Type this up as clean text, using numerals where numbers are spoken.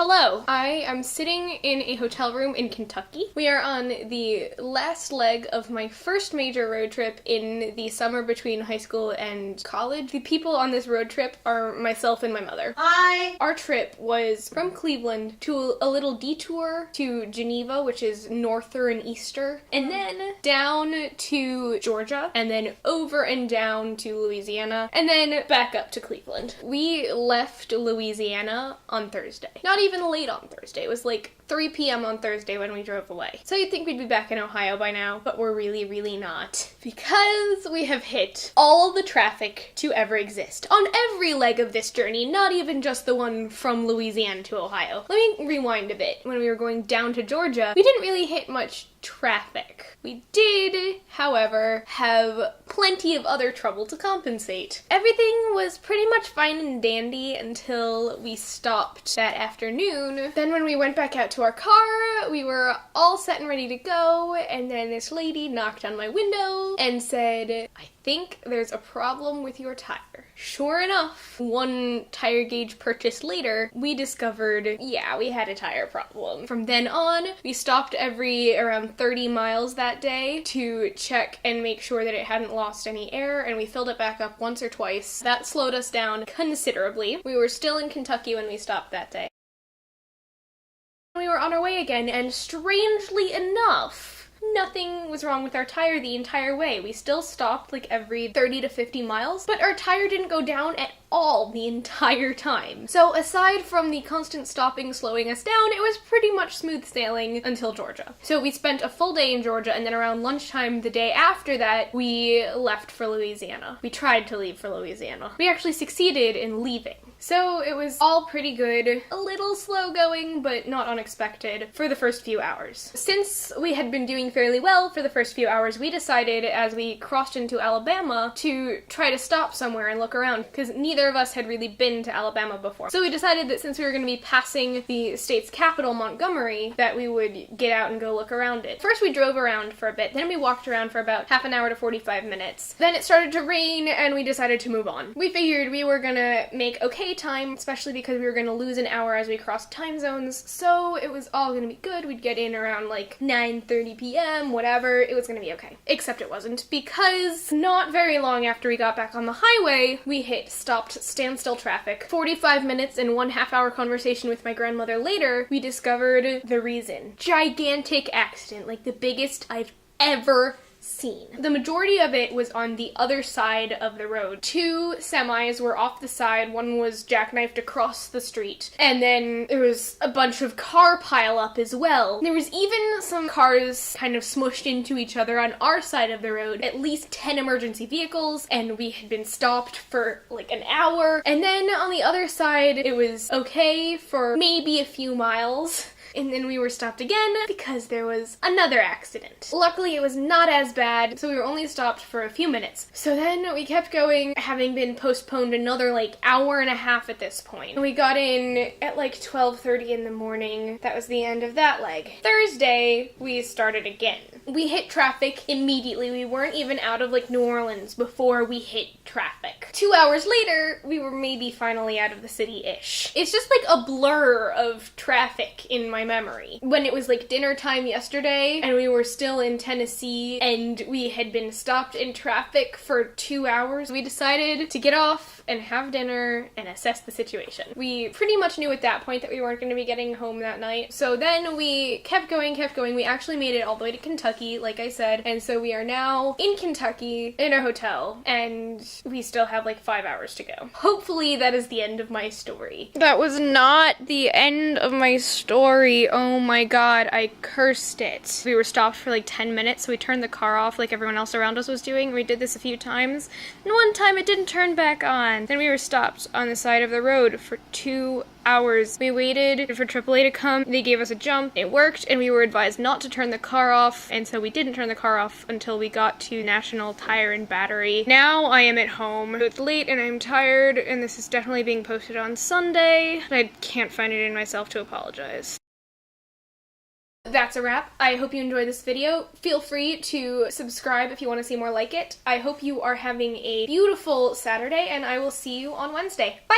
Hello! I am sitting in a hotel room in Kentucky. We are on the last leg of my first major road trip in the summer between high school and college. The people on this road trip are myself and my mother. Hi! Our trip was from Cleveland to a little detour to Geneva, which is norther and easter, and then down to Georgia, and then over and down to Louisiana, and then back up to Cleveland. We left Louisiana on Thursday. Not even late on Thursday. It was like 3 p.m. on Thursday when we drove away. So you'd think we'd be back in Ohio by now, but we're really not. Because we have hit all the traffic to ever exist on every leg of this journey, not even just the one from Louisiana to Ohio. Let me rewind a bit. When we were going down to Georgia, we didn't really hit much traffic. We did, however, have plenty of other trouble to compensate. Everything was pretty much fine and dandy until we stopped that afternoon. Then when we went back out to our car, we were all set and ready to go, and then this lady knocked on my window and said, "I think there's a problem with your tire." Sure enough, one tire gauge purchase later, we discovered, yeah, we had a tire problem. From then on, we stopped every around 30 miles that day to check and make sure that it hadn't lost any air, and we filled it back up once or twice. That slowed us down considerably. We were still in Kentucky when we stopped that day. We were on our way again, and strangely enough, nothing was wrong with our tire the entire way. We still stopped like every 30 to 50 miles, but our tire didn't go down at all the entire time. So aside from the constant stopping slowing us down, it was pretty much smooth sailing until Georgia. So we spent a full day in Georgia, and then around lunchtime the day after that, we left for Louisiana. We tried to leave for Louisiana. We actually succeeded in leaving. So it was all pretty good, a little slow going, but not unexpected for the first few hours. Since we had been doing fairly well for the first few hours, we decided as we crossed into Alabama to try to stop somewhere and look around, because neither of us had really been to Alabama before. So we decided that since we were going to be passing the state's capital, Montgomery, that we would get out and go look around it. First we drove around for a bit, then we walked around for about half an hour to 45 minutes. Then it started to rain and we decided to move on. We figured we were gonna make okay time, especially because we were gonna lose an hour as we crossed time zones, so it was all gonna be good. We'd get in around like 9:30 p.m., whatever, it was gonna be okay. Except it wasn't, because not very long after we got back on the highway, we hit stopped standstill traffic. 45 minutes and 1.5 hour conversation with my grandmother later, we discovered the reason. Gigantic accident, like the biggest I've ever seen. The majority of it was on the other side of the road. 2 semis were off the side, one was jackknifed across the street, and then there was a bunch of car pileup as well. There was even some cars kind of smushed into each other on our side of the road, at least 10 emergency vehicles, and we had been stopped for like an hour. And then on the other side, it was okay for maybe a few miles. And then we were stopped again because there was another accident. Luckily, it was not as bad, so we were only stopped for a few minutes. So then we kept going, having been postponed another like hour and a half at this point. We got in at like 12:30 in the morning. That was the end of that leg. Thursday, we started again. We hit traffic immediately. We weren't even out of like New Orleans before we hit traffic. 2 hours later, we were maybe finally out of the city-ish. It's just like a blur of traffic in my memory. When it was like dinner time yesterday and we were still in Tennessee and we had been stopped in traffic for 2 hours, we decided to get off and have dinner and assess the situation. We pretty much knew at that point that we weren't going to be getting home that night. So then we kept going. We actually made it all the way to Kentucky, like I said, and so we are now in Kentucky in a hotel, and we still have like 5 hours to go. Hopefully that is the end of my story. That was not the end of my story. Oh my god, I cursed it. We were stopped for like 10 minutes, so we turned the car off like everyone else around us was doing. We did this a few times, and one time it didn't turn back on. Then we were stopped on the side of the road for 2 hours. We waited for AAA to come. They gave us a jump. It worked, and we were advised not to turn the car off, and so we didn't turn the car off until we got to National Tire and Battery. Now I am at home. It's late and I'm tired, and this is definitely being posted on Sunday. I can't find it in myself to apologize. That's a wrap. I hope you enjoyed this video. Feel free to subscribe if you want to see more like it. I hope you are having a beautiful Saturday, and I will see you on Wednesday. Bye!